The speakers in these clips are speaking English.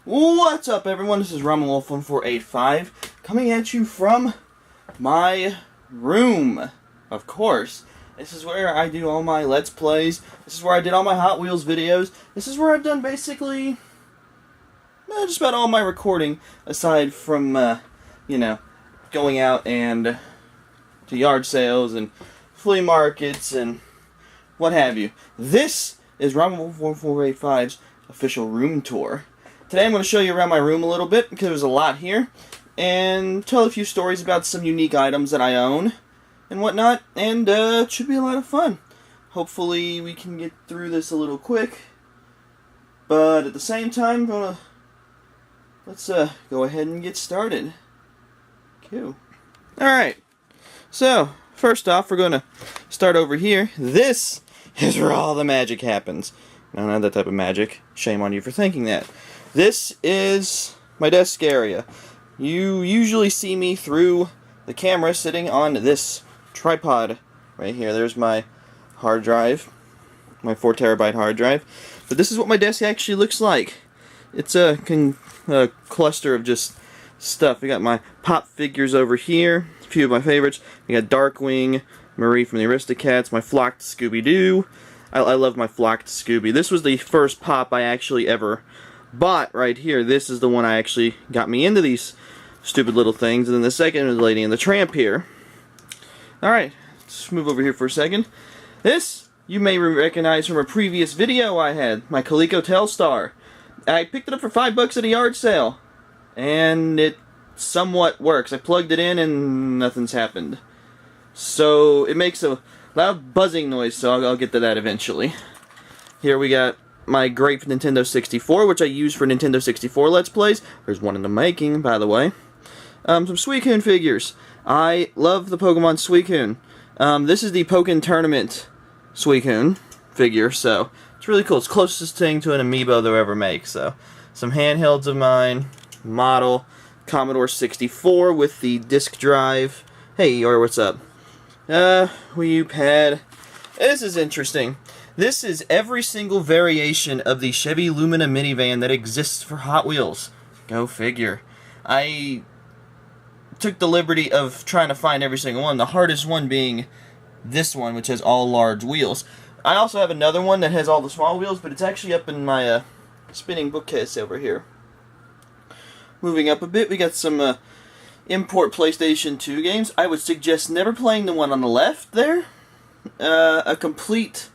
What's up, everyone? This is RamenWolf1485 coming at you from my room. Of course, this is where I do all my Let's Plays. This is where I did all my Hot Wheels videos. This is where I've done basically just about all my recording, aside from going out and to yard sales and flea markets and what have you. This is RamenWolf1485's official room tour. Today I'm going to show you around my room a little bit because there's a lot here, and tell a few stories about some unique items that I own and whatnot, and it should be a lot of fun. Hopefully we can get through this a little quick, but at the same time, let's go ahead and get started. Cool. Alright, so first off we're going to start over here. This is where all the magic happens. No, not that type of magic. Shame on you for thinking that. This is my desk area. You usually see me through the camera sitting on this tripod right here. There's my hard drive, my 4 terabyte hard drive. But this is what my desk actually looks like. It's a cluster of just stuff. We got my pop figures over here, a few of my favorites. We got Darkwing, Marie from the Aristocats, my flocked Scooby-Doo. I love my flocked Scooby. This was the first pop I actually ever bought right here. This is the one I actually got me into these stupid little things. And then the second is Lady and the Tramp here. Alright, let's move over here for a second. This you may recognize from a previous video I had, my Coleco Telstar. I picked it up for $5 at a yard sale, and it somewhat works. I plugged it in and nothing's happened. So it makes a loud buzzing noise, so I'll get to that eventually. Here we got my great Nintendo 64, which I use for Nintendo 64 Let's Plays. There's one in the making, by the way. Some Suicune figures. I love the Pokemon Suicune. This is the Pokken Tournament Suicune figure, so it's really cool. It's the closest thing to an amiibo they'll ever make. So, some handhelds of mine, model Commodore 64 with the disk drive. Hey, or what's up? Wii U pad. This is interesting. This is every single variation of the Chevy Lumina minivan that exists for Hot Wheels. Go figure. I took the liberty of trying to find every single one, the hardest one being this one, which has all large wheels. I also have another one that has all the small wheels, but it's actually up in my spinning bookcase over here. Moving up a bit, we got some import PlayStation 2 games. I would suggest never playing the one on the left there. A complete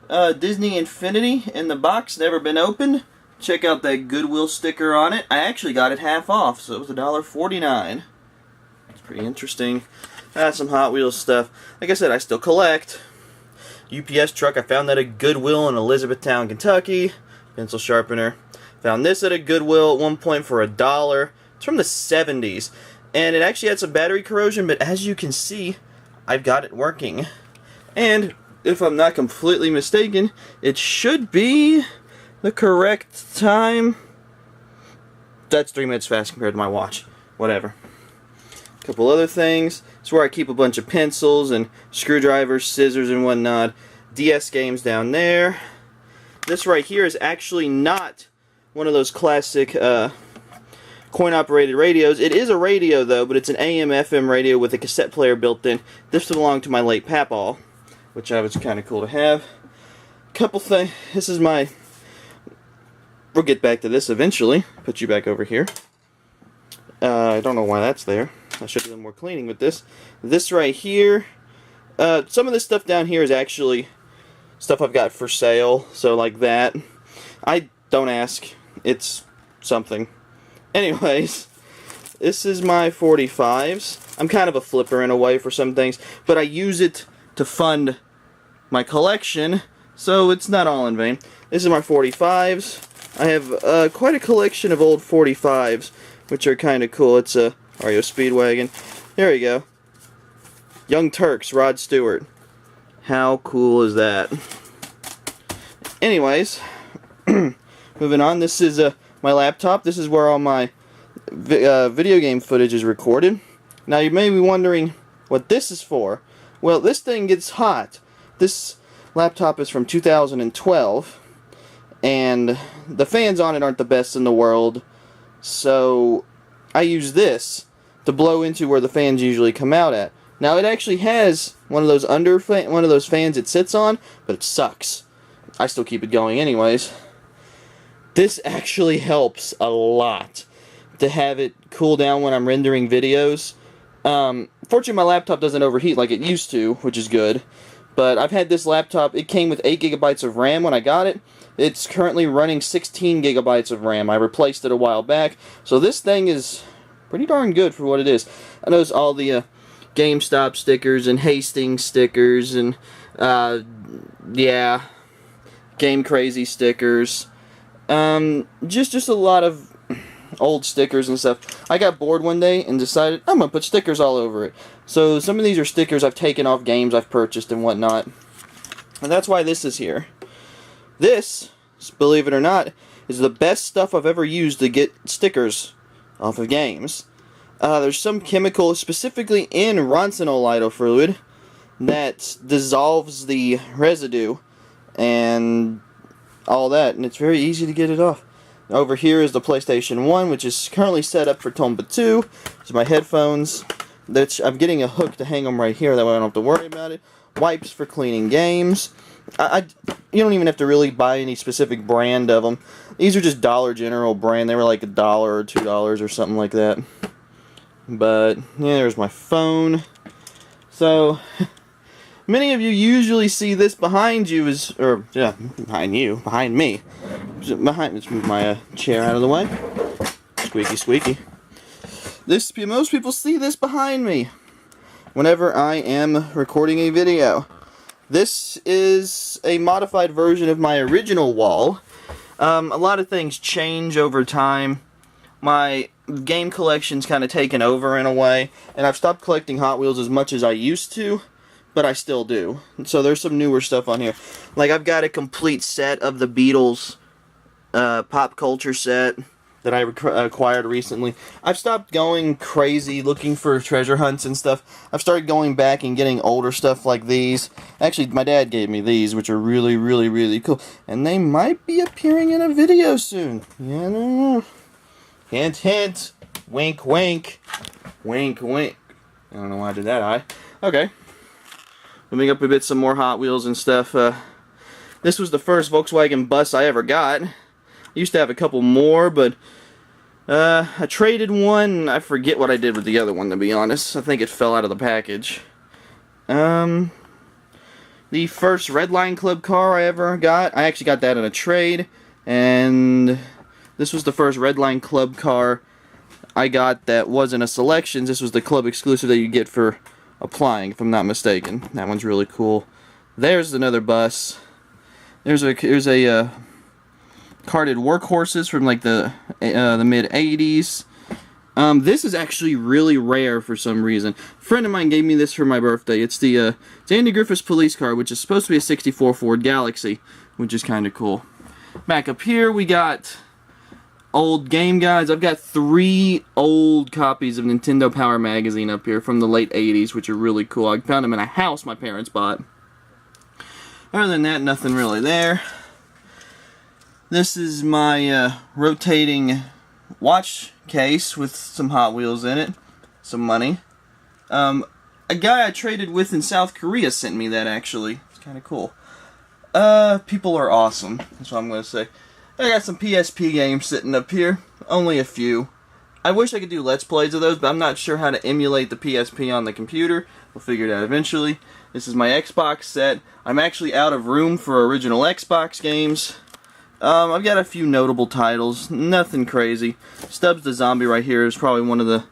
Disney Infinity in the box, never been opened. Check out that Goodwill sticker on it. I actually got it half off, so it was $1.49. It's pretty interesting. Some Hot Wheels stuff. Like I said, I still collect. UPS truck, I found that at Goodwill in Elizabethtown, Kentucky. Pencil sharpener. Found this at a Goodwill at one point for $1. It's from the 70s. And it actually had some battery corrosion, but as you can see, I've got it working. And if I'm not completely mistaken, it should be the correct time. That's 3 minutes fast compared to my watch. Whatever. A couple other things. It's where I keep a bunch of pencils and screwdrivers, scissors, and whatnot. DS games down there. This right here is actually not one of those classic coin-operated radios. It is a radio, though, but it's an AM/FM radio with a cassette player built in. This belonged to my late papaw, which I was kind of cool to have. Couple things. This is my... We'll get back to this eventually. Put you back over here. I don't know why that's there. I should have done more cleaning with this. This right here. Some of this stuff down here is actually stuff I've got for sale. So like that. I don't ask. It's something. Anyways. This is my 45s. I'm kind of a flipper in a way for some things. But I use it to fund my collection, so it's not all in vain. This is my 45s. I have quite a collection of old 45s, which are kind of cool. It's a REO Speedwagon. There we go. Young Turks, Rod Stewart. How cool is that? Anyways, moving on. This is my laptop. This is where all my video game footage is recorded. Now you may be wondering what this is for. Well, this thing gets hot. This laptop is from 2012, and the fans on it aren't the best in the world, so I use this to blow into where the fans usually come out at. Now it actually has one of those fans it sits on, but it sucks. I still keep it going anyways. This actually helps a lot to have it cool down when I'm rendering videos. Fortunately, my laptop doesn't overheat like it used to, which is good. But I've had this laptop, it came with 8 gigabytes of RAM when I got it. It's currently running 16 gigabytes of RAM. I replaced it a while back. So this thing is pretty darn good for what it is. I noticed all the GameStop stickers and Hastings stickers and, yeah, Game Crazy stickers. Just a lot of old stickers and stuff. I got bored one day and decided I'm gonna put stickers all over it. So some of these are stickers I've taken off games I've purchased and whatnot. And that's why this is here. This, believe it or not, is the best stuff I've ever used to get stickers off of games. There's some chemical, specifically in roncinol fluid, that dissolves the residue and all that, and it's very easy to get it off. Over here is the PlayStation 1, which is currently set up for Tomba 2. There's my headphones. I'm getting a hook to hang them right here, that way I don't have to worry about it. Wipes for cleaning games. You don't even have to really buy any specific brand of them. These are just Dollar General brand. They were like $1 or $2 or something like that. But, yeah, there's my phone. So, many of you usually see this behind you behind me. Let's move my chair out of the way. Squeaky, squeaky. Most people see this behind me whenever I am recording a video. This is a modified version of my original wall. A lot of things change over time. My game collection's kind of taken over in a way, and I've stopped collecting Hot Wheels as much as I used to, but I still do. So there's some newer stuff on here. Like, I've got a complete set of the Beatles pop culture set that I acquired recently. I've stopped going crazy looking for treasure hunts and stuff. I've started going back and getting older stuff like these. Actually, my dad gave me these, which are really, really, really cool. And they might be appearing in a video soon. Yeah, I don't know. Hint, hint. Wink, wink. Wink, wink. I don't know why I did that, Okay. Moving up a bit, some more Hot Wheels and stuff. This was the first Volkswagen bus I ever got. I used to have a couple more, but I traded one. I forget what I did with the other one, to be honest. I think it fell out of the package. The first Redline Club car I ever got, I actually got that in a trade, and this was the first Redline Club car I got that wasn't a Selections. This was the club exclusive that you get for applying, if I'm not mistaken. That one's really cool. There's another bus. Here's a carded Workhorses from like the mid 80s. This is actually really rare for some reason. A friend of mine gave me this for my birthday. It's the Andy Griffith's police car, which is supposed to be a '64 Ford Galaxy, which is kind of cool. Back up here we got old game guides. I've got 3 old copies of Nintendo Power Magazine up here from the late 80s, which are really cool. I found them in a house my parents bought. Other than that, nothing really there. This is my rotating watch case with some Hot Wheels in it. Some money. A guy I traded with in South Korea sent me that, actually. It's kind of cool. People are awesome. That's what I'm going to say. I got some PSP games sitting up here. Only a few. I wish I could do Let's Plays of those, but I'm not sure how to emulate the PSP on the computer. We'll figure it out eventually. This is my Xbox set. I'm actually out of room for original Xbox games. I've got a few notable titles. Nothing crazy. Stubbs the Zombie right here is probably one of the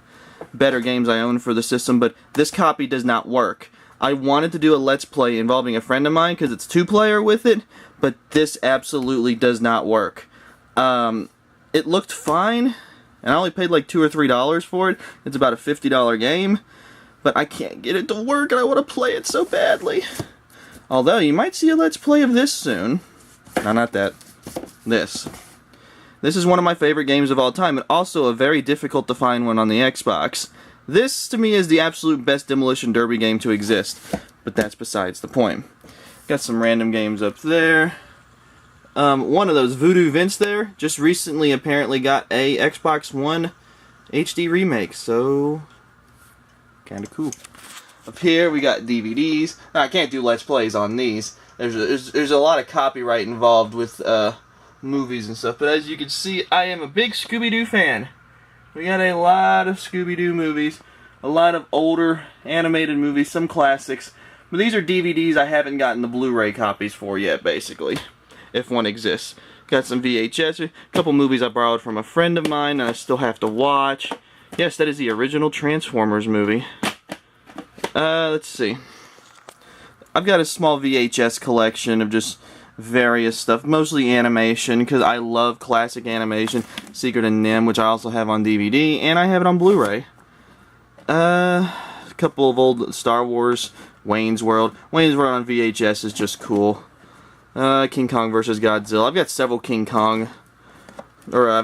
better games I own for the system, but this copy does not work. I wanted to do a Let's Play involving a friend of mine because it's 2-player with it, but this absolutely does not work. It looked fine, and I only paid like $2 or $3 for it. It's about a $50 game, but I can't get it to work, and I want to play it so badly. Although, you might see a Let's Play of this soon. No, not that. This. This is one of my favorite games of all time, and also a very difficult to find one on the Xbox. This, to me, is the absolute best Demolition Derby game to exist, but that's besides the point. Got some random games up there. one of those voodoo vents there just recently apparently got a Xbox One HD remake, so kind of cool. Up here we got DVDs. Now, I can't do Let's Plays on these. There's a lot of copyright involved with movies and stuff, but as you can see, I am a big Scooby-Doo fan. We got a lot of Scooby-Doo movies, a lot of older animated movies, some classics, but these are DVDs I haven't gotten the Blu-ray copies for yet, basically, if one exists. Got some VHS, a couple movies I borrowed from a friend of mine and I still have to watch. Yes, that is the original Transformers movie. Let's see. I've got a small VHS collection of just various stuff, mostly animation, because I love classic animation. Secret of NIMH, which I also have on DVD, and I have it on Blu-ray. A couple of old Star Wars, Wayne's World. Wayne's World on VHS is just cool. King Kong vs. Godzilla. I've got several I've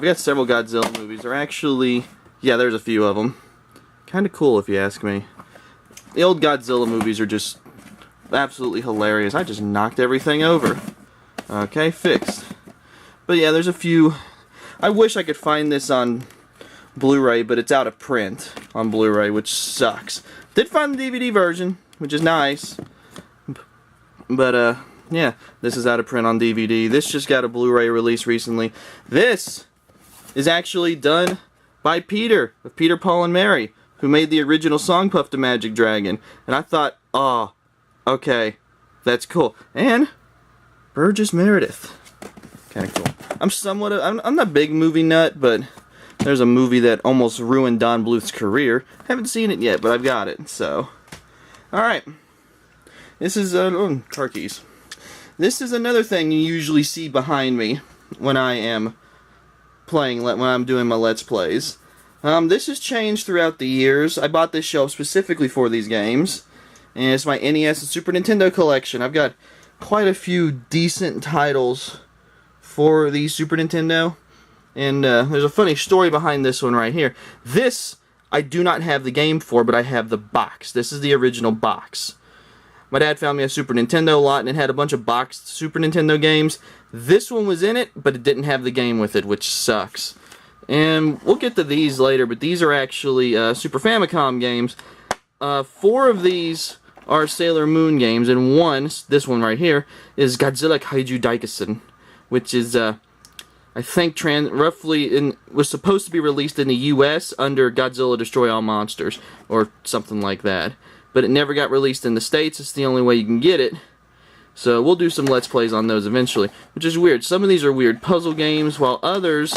got several Godzilla movies. Or actually, yeah, there's a few of them. Kind of cool if you ask me. The old Godzilla movies are just absolutely hilarious. I just knocked everything over. Okay, fixed. But yeah, there's a few. I wish I could find this on Blu-ray, but it's out of print on Blu-ray, which sucks. Did find the DVD version, which is nice. But yeah, this is out of print on DVD. This just got a Blu-ray release recently. This is actually done by Peter, of Peter, Paul, and Mary, who made the original song Puff the Magic Dragon. And I thought, oh, okay, that's cool. And Burgess Meredith. Kind of cool. I'm not a big movie nut, but there's a movie that almost ruined Don Bluth's career. Haven't seen it yet, but I've got it, so. Alright. This is, car keys. This is another thing you usually see behind me when I am playing, when I'm doing my Let's Plays. This has changed throughout the years. I bought this shelf specifically for these games. And it's my NES and Super Nintendo collection. I've got quite a few decent titles for the Super Nintendo. And there's a funny story behind this one right here. This, I do not have the game for, but I have the box. This is the original box. My dad found me a Super Nintendo lot, and it had a bunch of boxed Super Nintendo games. This one was in it, but it didn't have the game with it, which sucks. And we'll get to these later, but these are actually Super Famicom games. 4 of these are Sailor Moon games, and one, this one right here, is Godzilla Kaiju Daikessen, which is, I think, was supposed to be released in the US under Godzilla Destroy All Monsters, or something like that. But it never got released in the States. It's the only way you can get it. So we'll do some Let's Plays on those eventually, which is weird. Some of these are weird puzzle games, while others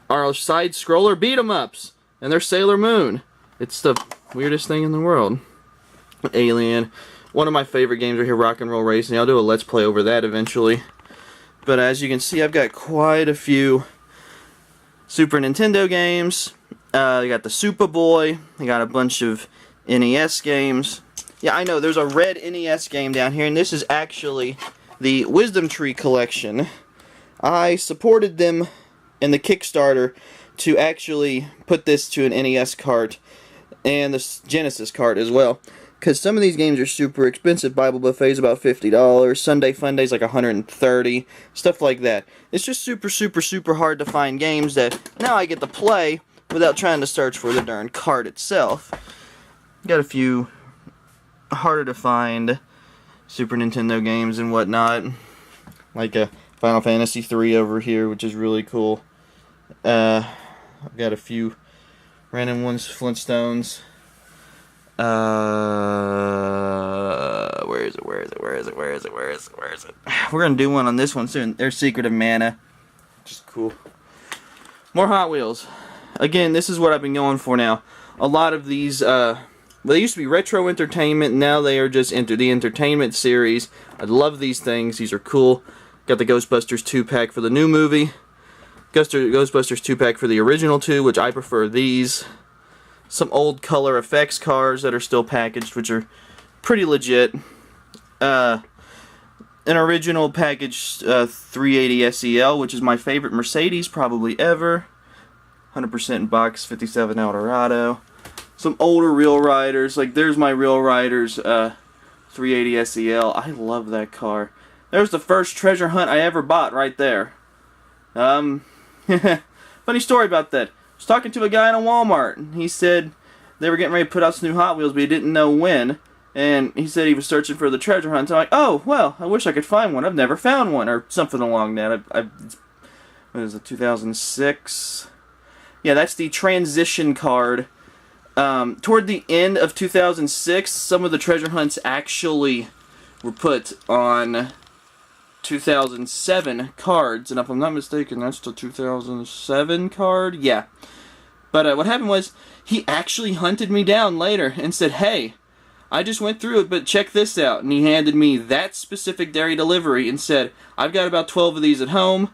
are side-scroller beat-em-ups, and they're Sailor Moon. It's the weirdest thing in the world. Alien. One of my favorite games right here, Rock and Roll Racing. I'll do a Let's Play over that eventually. But as you can see, I've got quite a few Super Nintendo games. I got the Superboy. I got a bunch of NES games. Yeah, I know, there's a red NES game down here, and this is actually the Wisdom Tree collection. I supported them in the Kickstarter to actually put this to an NES cart and the Genesis cart as well. Because some of these games are super expensive. Bible Buffet's about $50. Sunday Funday's like $130. Stuff like that. It's just super, super, super hard to find games that now I get to play without trying to search for the darn cart itself. Got a few harder to find Super Nintendo games and whatnot. Like a Final Fantasy III over here, which is really cool. I've got a few random ones, Flintstones. Where is it? We're gonna do one on this one soon. There's Secret of Mana. Just cool. More Hot Wheels. Again, this is what I've been going for now. A lot of these, well, they used to be Retro Entertainment, now they are just the Entertainment series. I love these things. These are cool. Got the Ghostbusters 2-pack for the new movie. Ghostbusters 2-pack for the original 2, which I prefer these. Some old color effects cars that are still packaged, which are pretty legit. An original packaged 380 SEL, which is my favorite Mercedes probably ever. 100% box 57 Eldorado. Some older Real Riders, like there's my Real Riders 380 SEL. I love that car. there's the first treasure hunt I ever bought right there. Funny story about that. I was talking to a guy in a Walmart, and he said they were getting ready to put out some new Hot Wheels, but he didn't know when. And he said he was searching for the treasure hunt. So I'm like, oh, well, I wish I could find one. I've never found one, or something along that. What is it, 2006? Yeah, that's the transition card. Toward the end of 2006, some of the treasure hunts actually were put on 2007 cards. And if I'm not mistaken, that's the 2007 card? Yeah. But what happened was, he actually hunted me down later and said, hey, I just went through it, but check this out. And he handed me that specific dairy delivery and said, I've got about 12 of these at home.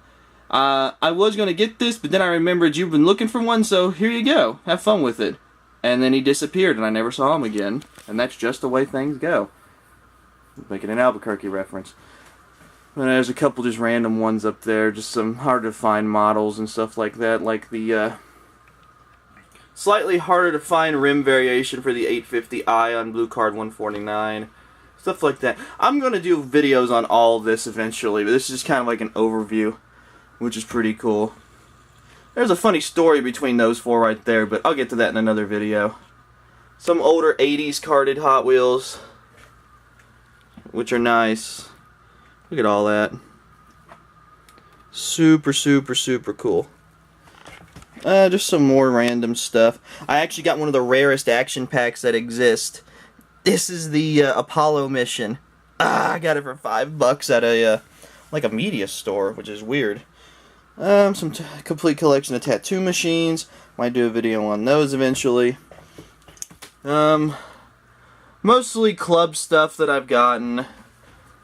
I was going to get this, but then I remembered you've been looking for one, so here you go. Have fun with it. And then he disappeared, and I never saw him again. And that's just the way things go. Making an Albuquerque reference. And there's a couple just random ones up there, just some hard-to-find models and stuff like that, like the slightly harder to find rim variation for the 850i on Blue Card 149. Stuff like that. I'm going to do videos on all of this eventually, but this is just kind of like an overview, which is pretty cool. There's a funny story between those four right there, but I'll get to that in another video. Some older 80s carded Hot Wheels, which are nice. Look at all that. Super, super, super cool. Just some more random stuff. I actually got one of the rarest action packs that exist. This is the Apollo mission. I got it for $5 at a like a media store, which is weird. Some complete collection of tattoo machines. Might do a video on those eventually. Mostly club stuff that I've gotten.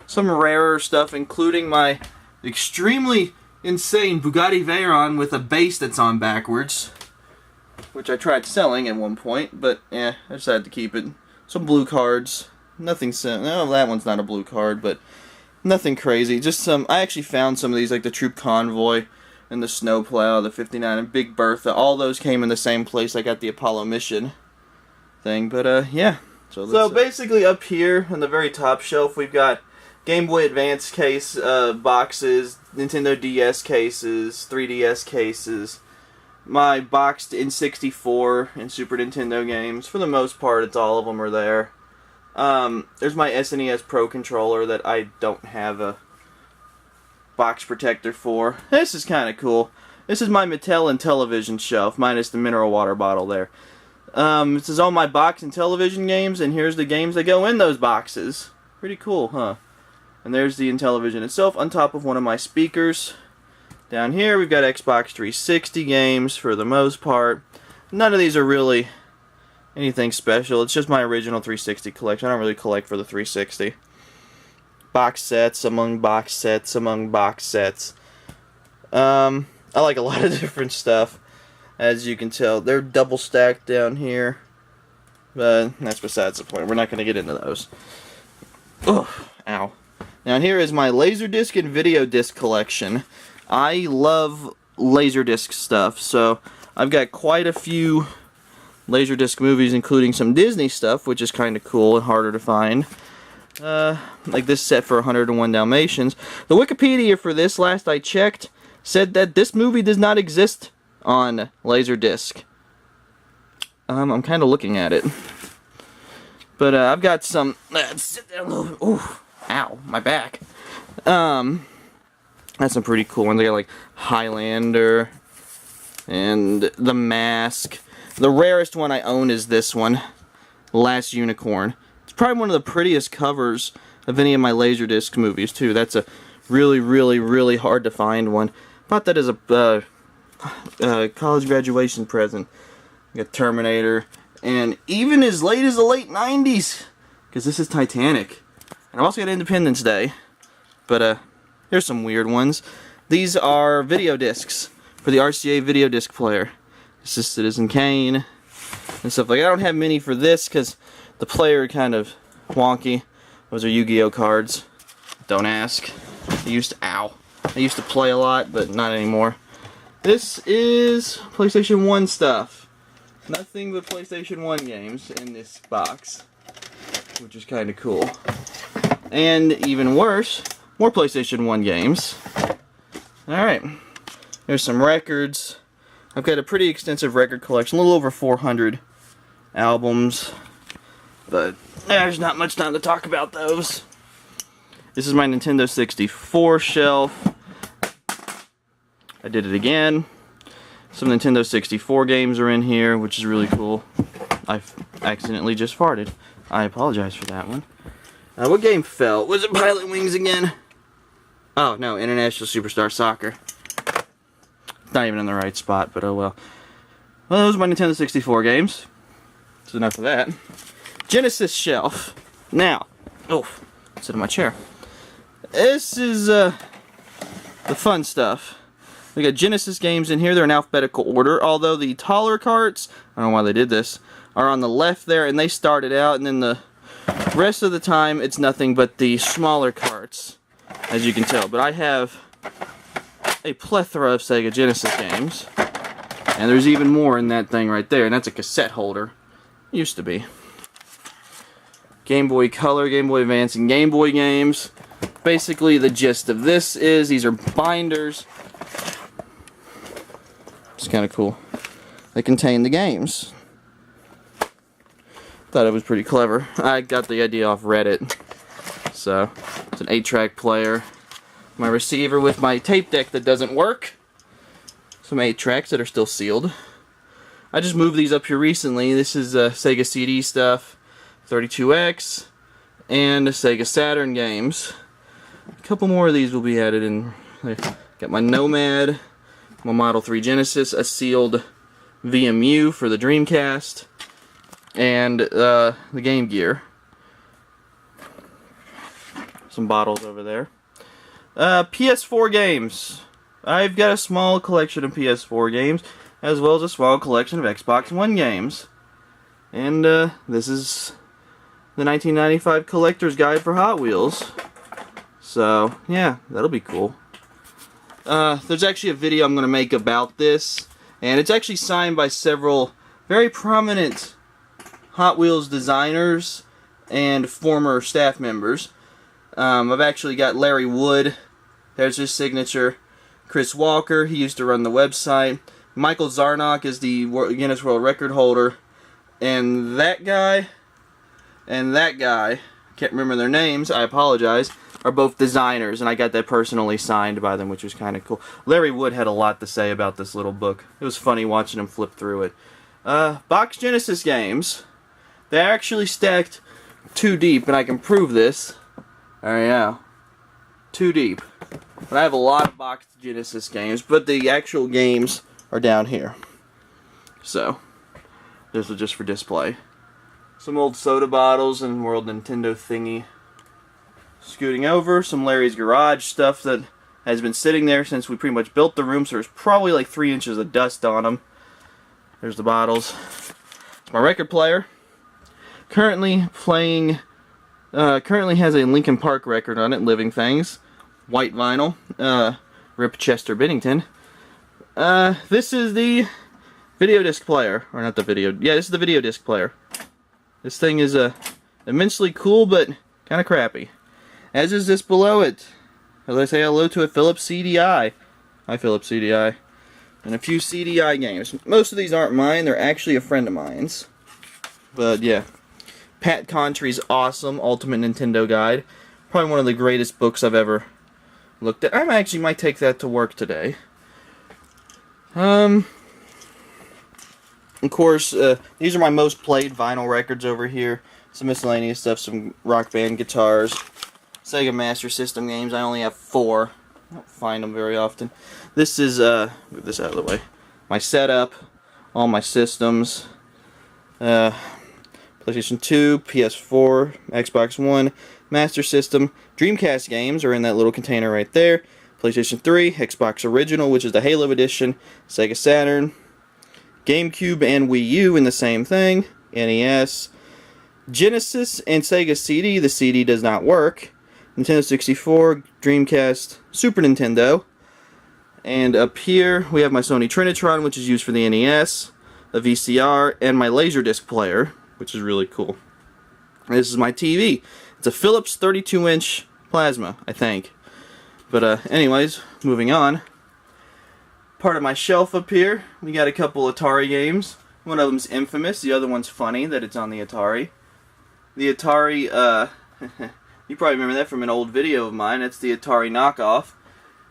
Some rarer stuff, including my extremely insane Bugatti Veyron with a base that's on backwards, which I tried selling at one point, but I decided to keep it. Some blue cards. Nothing no, that one's not a blue card, but nothing crazy. Just some. I actually found some of these, like the Troop Convoy and the Snowplow, the 59, and Big Bertha. All those came in the same place. I got the Apollo mission thing, but yeah. So basically up here on the very top shelf, we've got Game Boy Advance case boxes, Nintendo DS cases, 3DS cases, my boxed N64 and Super Nintendo games. For the most part, it's all of them are there. There's my SNES Pro controller that I don't have a box protector for. This is kind of cool. This is my Mattel and television shelf, minus the mineral water bottle there. This is all my box and television games, and here's the games that go in those boxes. Pretty cool, huh? And there's the Intellivision itself on top of one of my speakers. Down here we've got Xbox 360 games for the most part. None of these are really anything special. It's just my original 360 collection. I don't really collect for the 360. Box sets among box sets among box sets. I like a lot of different stuff. As you can tell, they're double stacked down here. But that's besides the point. We're not going to get into those. Ugh, ow. Now here is my Laserdisc and video disc collection. I love Laserdisc stuff, so I've got quite a few Laserdisc movies, including some Disney stuff, which is kind of cool and harder to find. Like this set for 101 Dalmatians. The Wikipedia for this, last I checked, said that this movie does not exist on Laserdisc. I'm kind of looking at it. But I've got some... sit down a little... Ooh, ow, my back. That's some pretty cool ones. They got like Highlander and The Mask. The rarest one I own is this one, Last Unicorn. It's probably one of the prettiest covers of any of my Laserdisc movies too. That's a really, really, really hard to find one. Bought that as a college graduation present. You got Terminator, and even as late as the late 90s, because this is Titanic. And I've also got Independence Day. But here's some weird ones. These are video discs for the RCA video disc player. This is Citizen Kane and stuff like that. I don't have many for this because the player kind of wonky. Those are Yu-Gi-Oh cards. Don't ask. I used to play a lot, but not anymore. This is PlayStation 1 stuff. Nothing but PlayStation 1 games in this box, which is kind of cool. And even worse, more PlayStation 1 games. Alright, there's some records. I've got a pretty extensive record collection, a little over 400 albums, but there's not much time to talk about those. This is my Nintendo 64 shelf. I did it again. Some Nintendo 64 games are in here, which is really cool. I've accidentally just farted. I apologize for that one. What game fell? Was it Pilot Wings again? Oh, no, International Superstar Soccer. It's not even in the right spot, but oh well. Well, those are my Nintendo 64 games. That's enough of that. Genesis shelf. Now, oh, sit in my chair. This is the fun stuff. We got Genesis games in here. They're in alphabetical order, although the taller carts, I don't know why they did this, are on the left there, and they started out, and then the rest of the time it's nothing but the smaller carts, as you can tell. But I have a plethora of Sega Genesis games, and there's even more in that thing right there, and that's a cassette holder. Used to be. Game Boy Color, Game Boy Advance, and Game Boy games. Basically, the gist of this is these are binders. It's kind of cool. They contain the games. Thought it was pretty clever. I got the idea off Reddit. So, it's an 8-track player. My receiver with my tape deck that doesn't work. Some 8-tracks that are still sealed. I just moved these up here recently. This is Sega CD stuff, 32X, and Sega Saturn games. A couple more of these will be added in. Got my Nomad, my Model 3 Genesis, a sealed VMU for the Dreamcast, and the Game Gear. Some bottles over there. PS4 games. I've got a small collection of PS4 games, as well as a small collection of Xbox One games. And this is the 1995 Collector's Guide for Hot Wheels. So, yeah, that'll be cool. There's actually a video I'm going to make about this, and it's actually signed by several very prominent Hot Wheels designers and former staff members. I've actually got Larry Wood, there's his signature. Chris Walker, he used to run the website. Michael Zarnock is the Guinness World Record holder. And that guy, can't remember their names, I apologize, are both designers, and I got that personally signed by them, which was kind of cool. Larry Wood had a lot to say about this little book. It was funny watching him flip through it. Box Genesis games. They're actually stacked 2 deep, and I can prove this. There you go. 2 deep. But I have a lot of box Genesis games, but the actual games are down here. So, this is just for display. Some old soda bottles and World Nintendo thingy. Scooting over, some Larry's Garage stuff that has been sitting there since we pretty much built the room, so there's probably like 3 inches of dust on them. There's the bottles. It's my record player. Currently playing, currently has a Linkin Park record on it, Living Things. White vinyl. Rip Chester Bennington. This is the video disc player. Or not the video, yeah, this is the video disc player. This thing is immensely cool, but kind of crappy. As is this below it. As I say hello to a Philips CDI. Hi, Philips CDI. And a few CDI games. Most of these aren't mine, they're actually a friend of mine's. But yeah. Pat Contry's awesome Ultimate Nintendo Guide. Probably one of the greatest books I've ever looked at. I actually might take that to work today. Of course, these are my most played vinyl records over here. Some miscellaneous stuff, some Rock Band guitars. Sega Master System games, I only have 4. I don't find them very often. This is, move this out of the way. My setup, all my systems. PlayStation 2, PS4, Xbox One, Master System. Dreamcast games are in that little container right there. PlayStation 3, Xbox Original, which is the Halo Edition. Sega Saturn. GameCube and Wii U in the same thing. NES. Genesis and Sega CD. The CD does not work. Nintendo 64, Dreamcast, Super Nintendo. And up here we have my Sony Trinitron, which is used for the NES, a VCR, and my Laserdisc player, which is really cool. This is my TV. It's a Philips 32-inch plasma, I think. But anyways, moving on. Part of my shelf up here, we got a couple Atari games. One of them's Infamous, the other one's funny that it's on the Atari. The Atari, you probably remember that from an old video of mine. It's the Atari knockoff.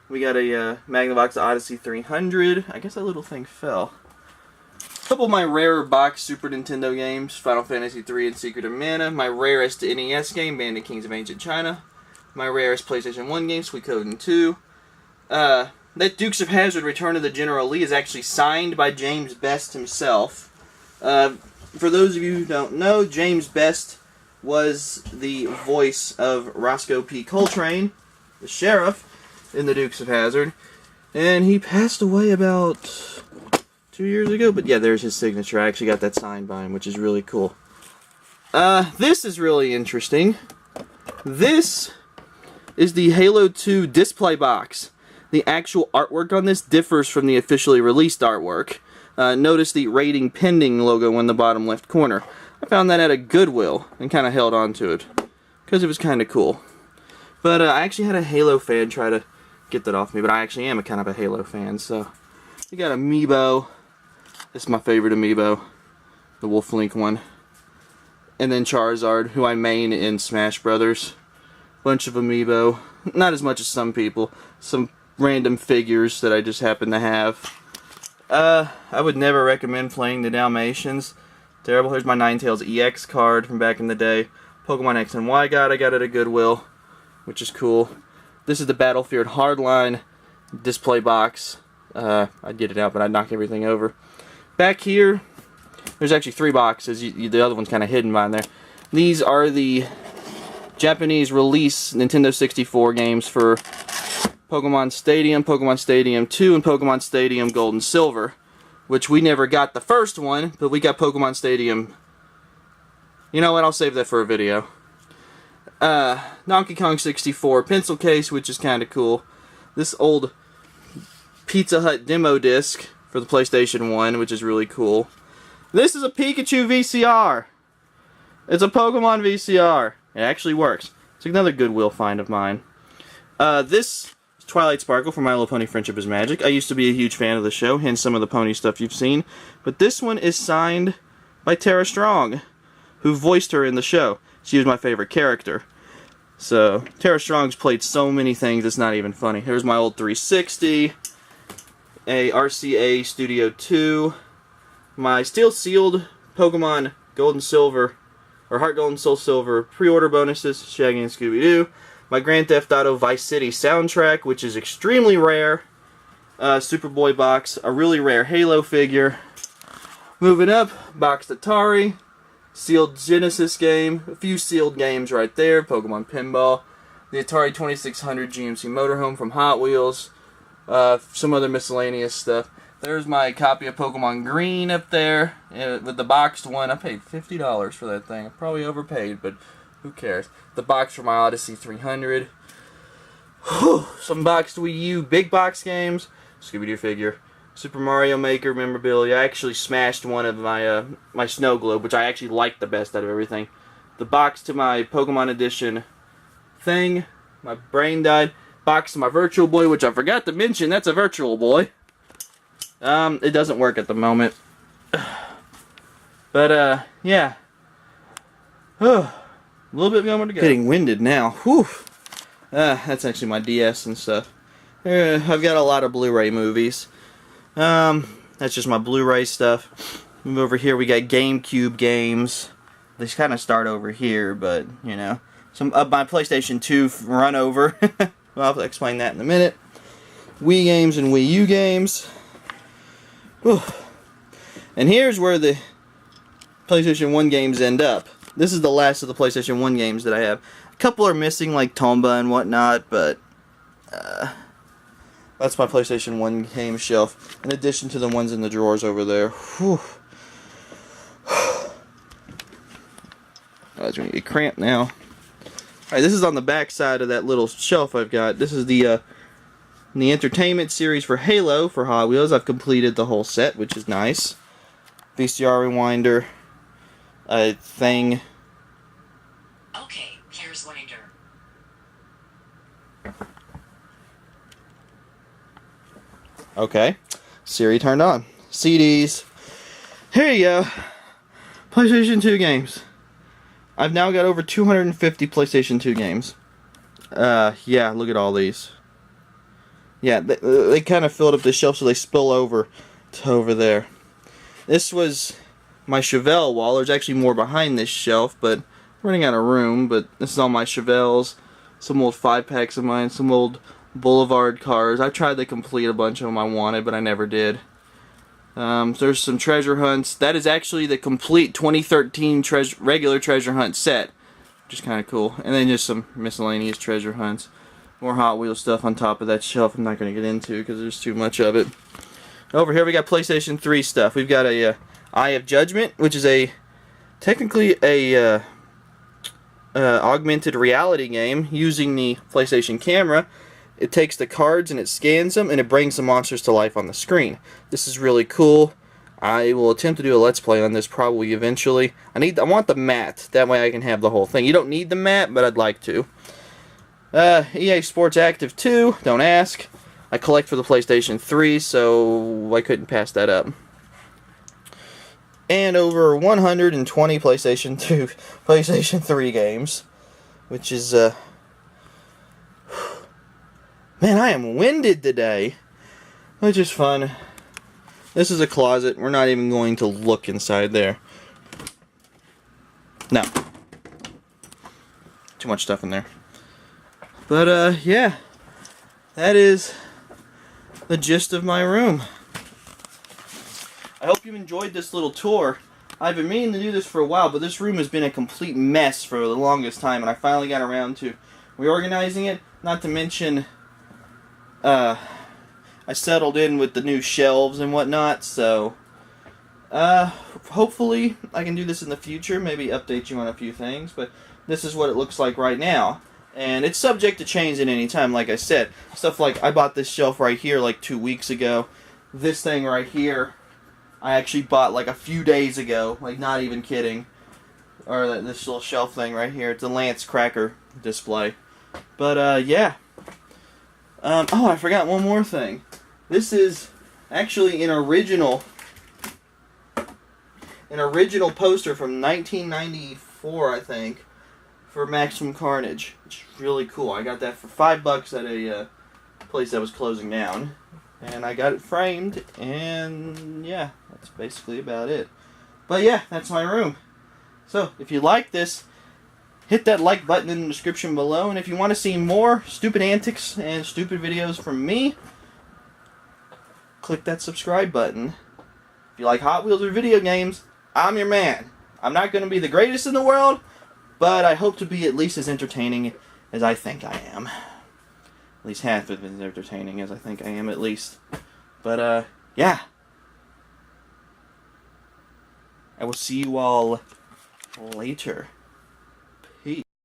We got a Magnavox Odyssey 300. I guess that little thing fell. A couple of my rarer box Super Nintendo games, Final Fantasy III and Secret of Mana. My rarest NES game, Bandit Kings of Ancient China. My rarest PlayStation 1 game, Suikoden 2. That Dukes of Hazzard Return of the General Lee is actually signed by James Best himself. For those of you who don't know, James Best was the voice of Roscoe P. Coltrane, the sheriff, in the Dukes of Hazzard. And he passed away about 2 years ago. But yeah, there's his signature. I actually got that signed by him, which is really cool. This is really interesting. This is the Halo 2 display box. The actual artwork on this differs from the officially released artwork. Notice the rating pending logo in the bottom left corner. I found that at a Goodwill and kind of held on to it because it was kind of cool. But I actually had a Halo fan try to get that off me, but I actually am a kind of a Halo fan. So we got Amiibo. This is my favorite Amiibo, the Wolf Link one. And then Charizard, who I main in Smash Brothers. Bunch of Amiibo. Not as much as some people. Some random figures that I just happen to have. I would never recommend playing the Dalmatians. Terrible. Here's my Ninetales EX card from back in the day. Pokemon X and Y I got at a Goodwill, which is cool. This is the Battlefield Hardline display box. I'd get it out, but I'd knock everything over. Back here, there's actually 3 boxes. The other one's kind of hidden behind there. These are the Japanese release Nintendo 64 games for Pokemon Stadium 2, and Pokemon Stadium Gold and Silver, which we never got the first one, but we got Pokemon Stadium. You know what, I'll save that for a video. Donkey Kong 64 pencil case, which is kind of cool. This old Pizza Hut demo disc for the PlayStation 1, which is really cool. This is a Pikachu VCR. It's a Pokemon VCR. It actually works. It's another Goodwill find of mine. This is Twilight Sparkle from My Little Pony Friendship is Magic. I used to be a huge fan of the show, hence some of the pony stuff you've seen. But this one is signed by Tara Strong, who voiced her in the show. She was my favorite character. So, Tara Strong's played so many things, it's not even funny. Here's my old 360, a RCA Studio 2, my steel sealed Pokemon Gold and Silver, or Heart Gold and Soul Silver pre-order bonuses, Shaggy and Scooby-Doo, my Grand Theft Auto Vice City soundtrack, which is extremely rare, Superboy box, a really rare Halo figure. Moving up, boxed Atari, sealed Genesis game, a few sealed games right there, Pokemon Pinball, the Atari 2600 GMC Motorhome from Hot Wheels, some other miscellaneous stuff. There's my copy of Pokemon Green up there, with the boxed one. I paid $50 for that thing. I probably overpaid, but who cares. The box for my Odyssey 300. Whew, some boxed Wii U big box games, Scooby-Doo figure, Super Mario Maker memorabilia. I actually smashed one of my my snow globe, which I actually liked the best out of everything. The box to my Pokemon Edition thing. My brain died. Box to my Virtual Boy, which I forgot to mention. That's a Virtual Boy. It doesn't work at the moment. But yeah. A little bit more to go. Getting winded now. Whew. That's actually my DS and stuff. I've got a lot of Blu-ray movies. That's just my Blu-ray stuff. Move over here, we got GameCube games. They kind of start over here, but, you know. Some of my PlayStation 2 run over. I'll explain that in a minute. Wii games and Wii U games. Whew. And here's where the PlayStation 1 games end up. This is the last of the PlayStation 1 games that I have. A couple are missing, like Tomba and whatnot, but that's my PlayStation 1 game shelf, in addition to the ones in the drawers over there. Whew. Oh, it's going to get cramped now. Alright, this is on the back side of that little shelf I've got. This is the entertainment series for Halo for Hot Wheels. I've completed the whole set, which is nice. VCR rewinder. Thing. Okay, here's Winder. Okay. Siri turned on. CDs. Here you go. PlayStation 2 games. I've now got over 250 PlayStation 2 games. Yeah, look at all these. Yeah, they kind of filled up the shelf so they spill over to over there. This was my Chevelle wall. There's actually more behind this shelf, but I'm running out of room. But this is all my Chevelles, some old 5-packs of mine, some old Boulevard cars. I tried to complete a bunch of them I wanted, but I never did. There's some treasure hunts. That is actually the complete 2013 regular treasure hunt set, which is kind of cool. And then just some miscellaneous treasure hunts. More Hot Wheels stuff on top of that shelf I'm not going to get into because there's too much of it. Over here we got PlayStation 3 stuff. We've got a Eye of Judgment, which is technically a augmented reality game using the PlayStation camera. It takes the cards and it scans them and it brings the monsters to life on the screen. This is really cool. I will attempt to do a Let's Play on this probably eventually. I want the mat. That way I can have the whole thing. You don't need the mat, but I'd like to. EA Sports Active 2, don't ask. I collect for the PlayStation 3, so I couldn't pass that up. And over 120 PlayStation 3 games, which is, man, I am winded today, which is fun. This is a closet. We're not even going to look inside there. No. Too much stuff in there. But, yeah, that is the gist of my room. I hope you enjoyed this little tour. I've been meaning to do this for a while, but this room has been a complete mess for the longest time, and I finally got around to reorganizing it. Not to mention, I settled in with the new shelves and whatnot, so hopefully I can do this in the future, maybe update you on a few things, but this is what it looks like right now. And it's subject to change at any time, like I said. Stuff like, I bought this shelf right here like 2 weeks ago. This thing right here, I actually bought like a few days ago. Like, not even kidding. Or this little shelf thing right here. It's a Lance Cracker display. But, yeah. Oh, I forgot one more thing. This is actually an original poster from 1994, I think. For Maximum Carnage. It's really cool. I got that for $5 at a place that was closing down. And I got it framed, and yeah, that's basically about it. But yeah, that's my room. So, if you like this, hit that like button in the description below, and if you want to see more stupid antics and stupid videos from me, click that subscribe button. If you like Hot Wheels or video games, I'm your man. I'm not going to be the greatest in the world, but I hope to be at least as entertaining as I think I am. At least half of it as entertaining as I think I am, at least. But, yeah. I will see you all later.